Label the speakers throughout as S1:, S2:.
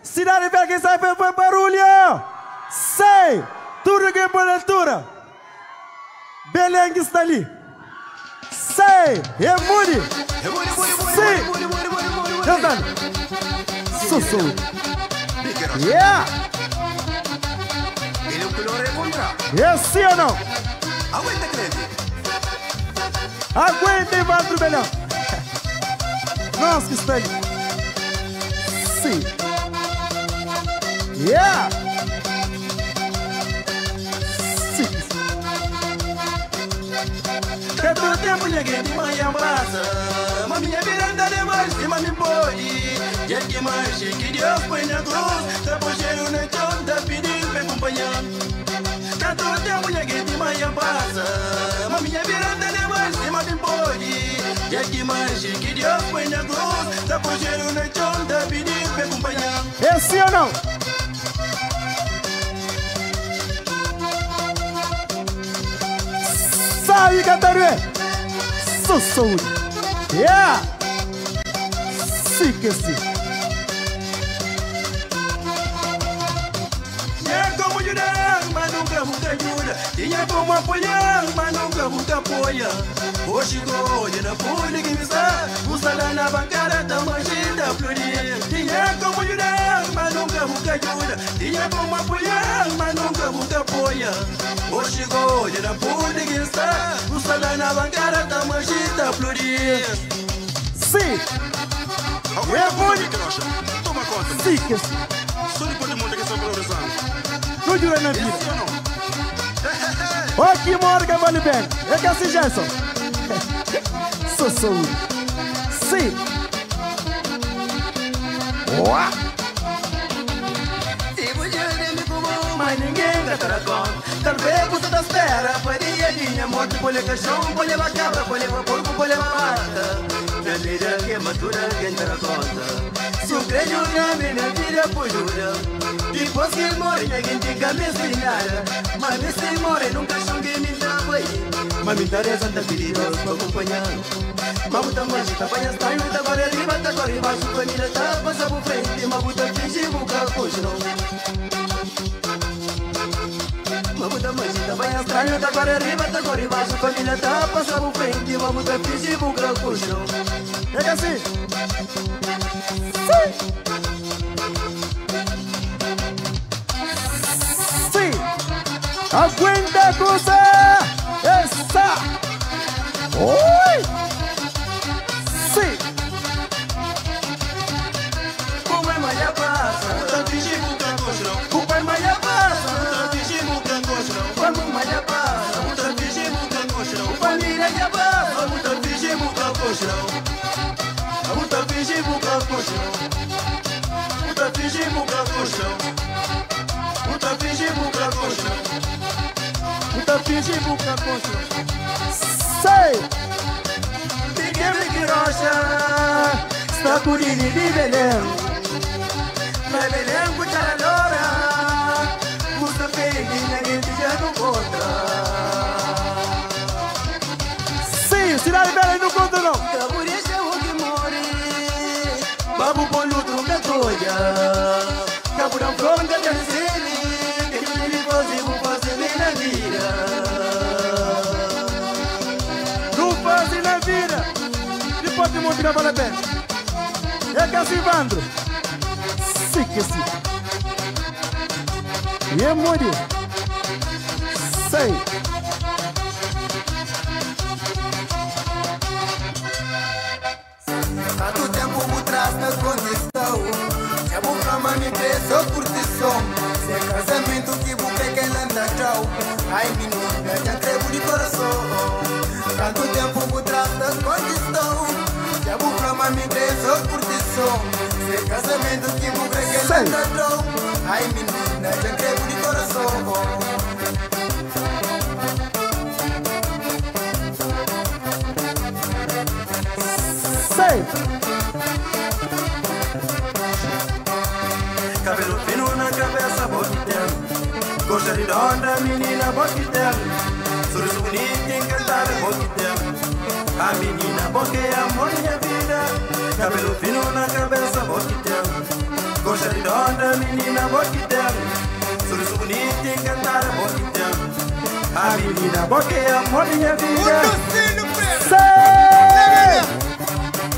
S1: Cidade Velha, quem sabe foi barulho! Sei! Tudo que é por altura! Belém que está ali! Sei! Remune! Sim! Cantando! Sussurro! Yeah! É sim ou não?
S2: Aguenta, crente!
S1: Aguenta, Evandro Belhão! Nós que está ali! Sim! Yeah! Sim!
S2: Tanto tempo ninguém de manhã passa, maminha viranda de mais de mami pode. E que mais que Deus põe na cruz, tá puxando na chão, tá pedindo pra acompanhar. Tanto tempo ninguém de manhã passa, maminha viranda de mais de mami pode. E que mais que Deus põe na cruz, tá puxando na chão, tá pedindo pra acompanhar.
S1: É sim ou não? Sai, Catarina! Sussurro! Yeah! Sim que sim!
S2: Tinha como ajudar, mas nunca ajuda. Tinha como apoiar, mas nunca apoia. Hoje hoje na pública que me está, o salário na bancada da manchita florir. Tinha como ajudar, mas nunca ajuda. Tinha como apoiar, mas nunca apoia. Hoje hoje na pública que está, o salário na bancada da manchita florir.
S1: Sim!
S2: É bom, toma conta.
S1: Sim que sim!
S2: Só depois de muita que está valorizando.
S1: Não jura na vida!
S2: Sim ou não?
S1: Olha que mora que vale bem! É que assim, Gerson! Sussurro! Sim! Uá!
S2: Mas ninguém cantará com. Talvez você da espera, faria linha, morte, polha cachorro, polha cabra, polha porco, polha mata. Na vida que é madura, quem terá conta. Se o creio na minha vida por jura. Depois que morre, ninguém fica me ensinar. Mas se morre, nunca xungue me dá bem. Mas me interessa da perigoso para acompanhar. Mabuta mágica, apanha estranho, tá agora arriba, tá agora embaixo, família tá, passa por frente, mabuta finge, buca, coxo. Mabuta mágica, apanha estranho, tá agora arriba, tá agora embaixo, família tá, passa por frente, mabuta finge, buca, coxo.
S1: É que assim! Sim! Sim! Aguenta a coisa! Essa! Oi! Sim!
S2: Como é malha passa, tá finge, buca, coxo. Como é malha passa, tá finge, buca, coxo. Como malha passa, tá finge, buca, coxo. Família já passa, tá finge, buca, coxo. Muta finge buca coxão. Muta finge buca coxão. Muta finge buca coxão.
S1: Muta finge buca coxão. Sei!
S2: Ninguém rocha. Está curine de Belém. Na Belém cuchara lora. Muta finge ninguém já não conta.
S1: Sim, Cidade Velha não conta não.
S2: Babu polho trunca toia, capurão pronta de sili, que ele faz na vida.
S1: Não faz na vida. Depois de muito que vale a pena. É que assim, Vandro. Sim que sim. E é muito. Sei.
S2: Tanto tempo por trás na condição. Se a boca mami cresceu curtição. Se é casamento que buca quem landa tchau. Ai menina, já trevo de coração. Tanto tempo por trás na condição. Se a boca mami cresceu curtição. Se é casamento que buca quem landa tchau. Ai menina, já trevo de coração.
S1: Sei!
S2: Cabelo fino na cabeça, boquitelo. Coxa redonda, menina, boquitelo. Sorriso bonito, encantada, boquitelo. A menina boqueia, amor, minha vida. Cabelo fino na cabeça, boquitelo. Coxa redonda, menina boquitão. Sorriso bonito, encantada boquitão. A menina boca é amor minha vida.
S1: Sei!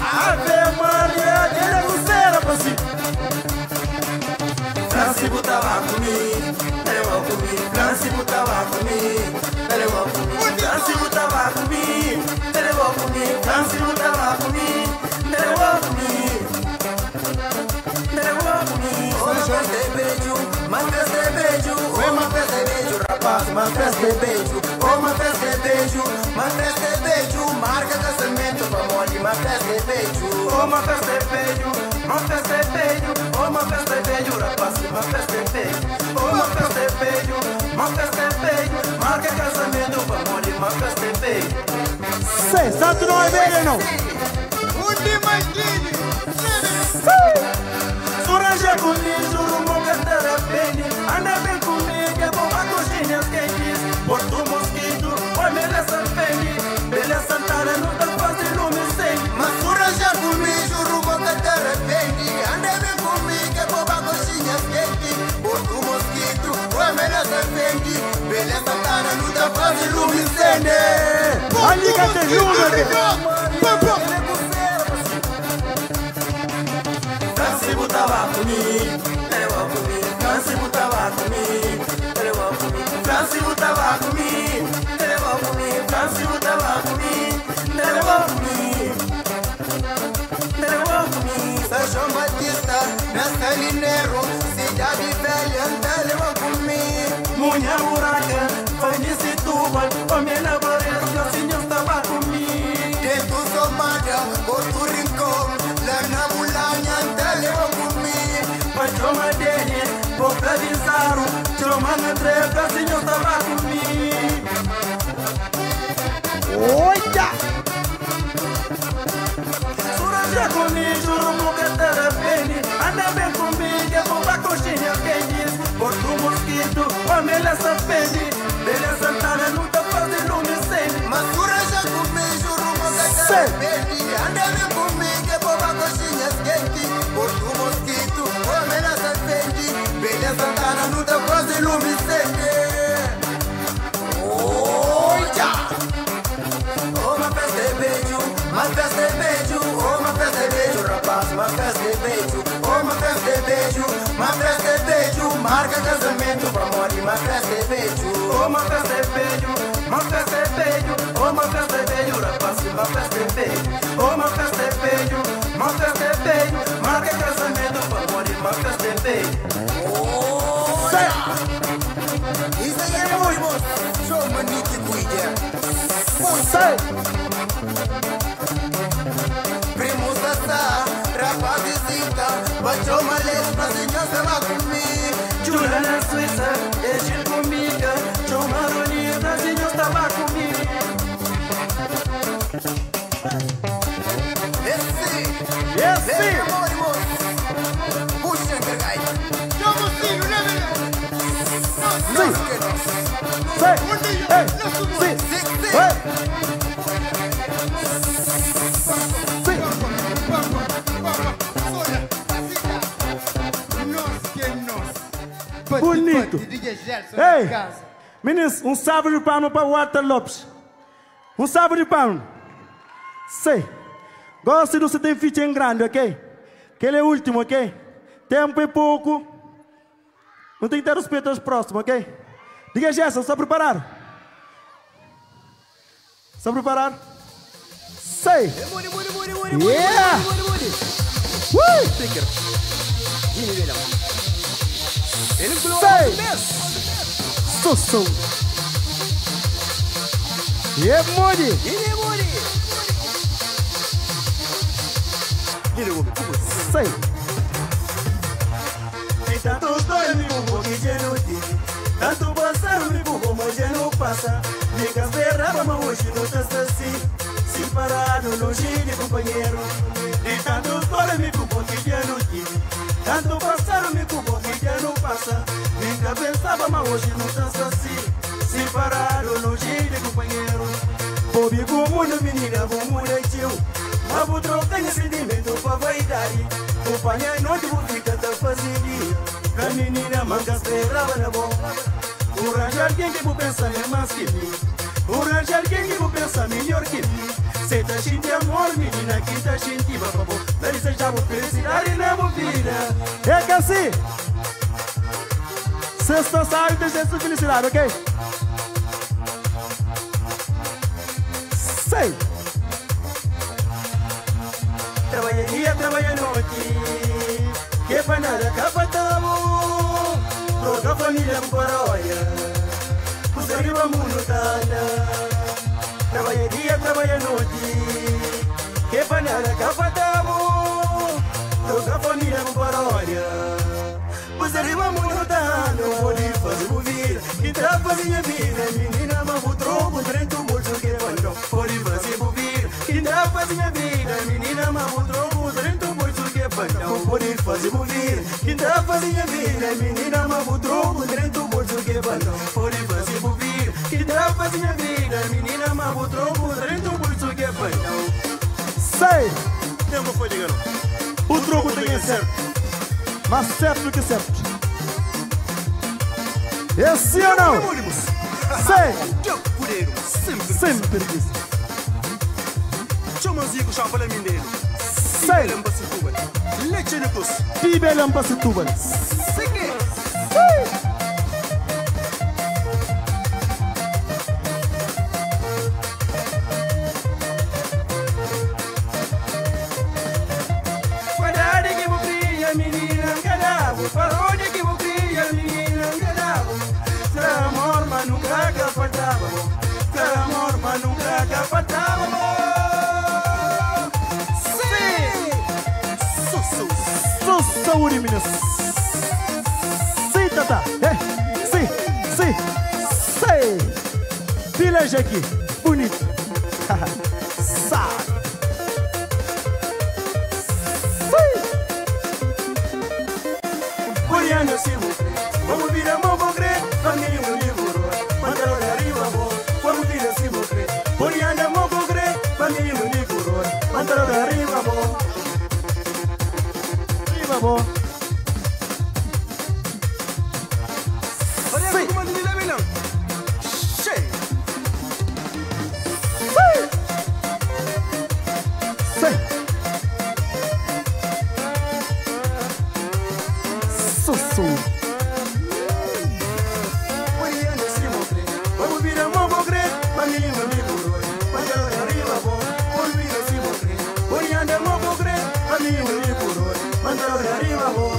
S1: Ave Maria, ele é cruzeira pra si.
S2: Franci botava comigo, levou comigo. Franci botava comigo, levou comigo. Franci botava comigo, levou comigo. Franci botava comigo, levou comigo. Levou comigo. Uma festa de beijo, uma festa de beijo. Uma festa de beijo, rapaz, uma festa de beijo. Uma festa de beijo, uma festa de beijo. Marca casamento, amor, uma festa de beijo. Uma festa de beijo, uma festa de beijo. Uma festa de beijo, rapaz, uma festa de beijo. Uma festa de beijo, uma festa de beijo. Marca casamento, amor, uma festa de beijo.
S1: Sei, santo não é beijo, não.
S2: Suranja comigo, rumo que te arrepende. Anda bem comigo, é bom a coxinha quentes. Porto mosquito, oi, beleza fende. Beleza santana, não tá fazendo me sem. Mas suranja comigo, rumo que te arrepende. Anda bem comigo, é bom a coxinha quentes. Porto mosquito, oi, beleza fende. Beleza santana, não tá fazendo me sem.
S1: Ali que tem número.
S2: Franci botava comigo, levou comigo. Franci botava comigo, levou comigo. Franci botava comigo, levou comigo. Franci botava comigo, levou comigo. Levou comigo. São João Batista, nessa Mineiro, cidade velha, levou comigo. Munha buraca, foi de Setúbal, homem na Floresta, o senhor estava comigo. Dentro do Somália, Porto Rincão, lá na Mulanha, levou comigo. Pachoma dele, Boca de Zaro, Choma na Treca, o senhor estava comigo.
S1: Oita!
S2: Suranja comigo, rumo que te arrepende. Anda bem comigo, é bom pra coxinha quentes. Porto mosquito, homem lessa fende. Beleza santana, não tá fazendo me sente. Mas suranja comigo, rumo que te arrepende. Anda bem comigo, é bom pra coxinha quentes. Porto mosquito, homem lessa fende. Beleza santana, não tá fazendo me sente. Uma festa de beijo, uma festa de beijo. Uma festa de beijo, rapaz, uma festa de beijo. Uma festa de beijo, uma festa de beijo. Marca casamento, amor, uma festa de beijo. Uma festa de beijo, uma festa de beijo. Uma festa de beijo, rapaz, uma festa de beijo. Uma festa de beijo, uma festa de beijo. Marca casamento, amor, uma festa de beijo. Isso aí é muito bom. Sou manique que cuida.
S1: Sei!
S2: Primo Sassá, rapazicita, baixou uma lesma, senhor estava comigo. Jura na Suíça, deixa comigo. João Maronita, senhor estava comigo. Esse, amor, irmão. Puxa, cargai. Jogo filho, né,
S1: Sim! Sei! Ei! Sim! Ei! Bonito! Ei! Meninos, um salve de palmas para o Walter Lopes. Um salve de palmas. Sei. Gosto do você tem feat em grande, ok? Que ele é o último, ok? Tempo é pouco. Não tem que ter respeito aos próximos, ok? Diga, Gerson, está preparado? Está preparado? Sei! Yeah! Sei! Sossou! Yeah, Modi! Sei!
S2: Tanto dói, me bubo que já não tem. Tanto passar, me bubo, mas já não passa. Me cansei, mas hoje não tá assim. Se parado, longe de companheiro. E tanto dói, me bubo que já não tem. Tanto passar, me bubo que já não passa. Me cansei, mas hoje não tá assim. Se parado, longe de companheiro. Bobi como menina, vou mudar tio. Mas vou trocar esse sentimento pra vaidade. O pai é noite, o fica da fazenda. A menina manga esperava na boca. O ranjar quem que vou pensar é mais que mim. O ranjar quem que vou pensar melhor que mim. Cê tá sentindo amor, menina, que tá sentindo favor. Daí cê já vou felicidade na minha vida.
S1: É que assim, cê está saindo dessa felicidade, ok? Sei.
S2: Trabalha dia, trabalha noite. Que pra nada capatamo. Toda família com paróia. Os arriba mundo tanda. Trabalha dia, trabalha noite. Que pra nada capatamo. Toda família com paróia. Os arriba mundo tanda. Pode fazer o vida. Que tá fazendo a vida. Menina, mas o troco dentro do bolso que mandou. Pode fazer o vida. Que tá fazendo a vida. Menina, mas o troco dentro do bolso que mandou. Pode fazer o vida. Que tá fazendo a vida. Menina, mas o troco dentro do bolso que mandou. Pode fazer o vida. Que tá fazendo a vida. Menina, mas o troco dentro do bolso que mandou.
S1: Sei.
S3: Quem não foi ligando?
S1: O troco tem que ser certo. Mais certo do que certo. É sim ou não? Sei. Sempre disse.
S3: Chamanzico, chapalé mineiro.
S1: Sei.
S3: Leite no cus.
S1: Pibelham para Setúbal.
S3: Segue.
S2: Guardare que vou criar, menina, cadavo. Parou de que vou criar, menina, cadavo. Será amor, mas nunca capatava. Será amor, mas nunca capatava.
S1: Saúde, meninas. Sim, tata. É. Sim, sim, sim. Village aqui. Bonito. Sai. Sim.
S2: Olhando assim, vamos vir a mão, vou crer. Família, um livro. Mandar de arriba, vou. Vamos vir assim, vou crer. Olhando a mão, vou crer. Família, um livro. Mandar de arriba, vou.
S1: Viva, bom.
S3: Olha como manda me leve não. Cheio.
S1: Sei. Sussu.
S2: Olhando assim, vou crer. Vamos vir a mão, vou crer. Família, um livro. Mandar de arriba, vou. Vamos vir assim, vou crer. Olhando a mão, vou crer. Família, um livro. Mandar de arriba, vou.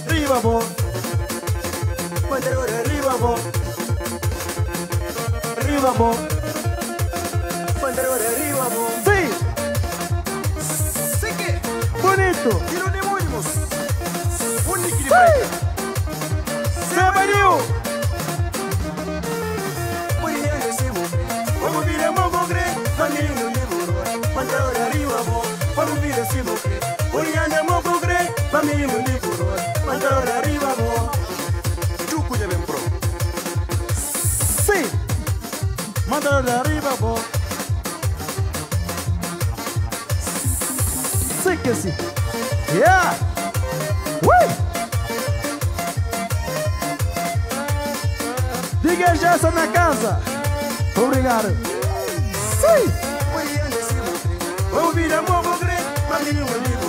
S1: Viva, bom.
S2: Mandar de arriba, vou.
S1: Viva, bom.
S2: Mandar de arriba, vou.
S1: Sim.
S3: Segue.
S1: Bonito.
S3: Tiro de múltiplos. Único de
S1: Sim.
S3: break.
S1: Sebaniu.
S2: Olhando assim, vou crer. Vamos vir a mão, vou crer. Família, um livro. Mandar de arriba, vou. Vamos vir assim, vou crer. Olhando a mão, vou crer. Família, um livro. Mandar de arriba, vou.
S3: Chuco de bem pro.
S1: Sim. Manda de arriba, bom. Sim que sim. Yeah. Ui. Diga Gerson na casa. Obrigado. Sim.
S2: Olhando assim, vou crer. Vamos vir a mão, vou crer. Família, um livro.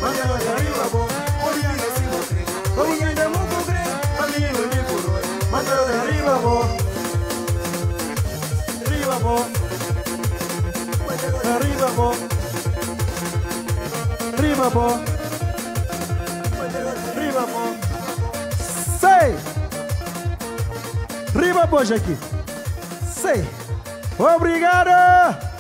S2: Mandar de arriba, vou. Olhando assim, vou crer. Olhando a mão, vou crer. Família, um livro. Mandar de arriba, vou.
S1: Arriba, bom. Arriba, bom. Arriba, bom. Arriba, bom. Sei. Riba, bom, aqui. Sei. Obrigado.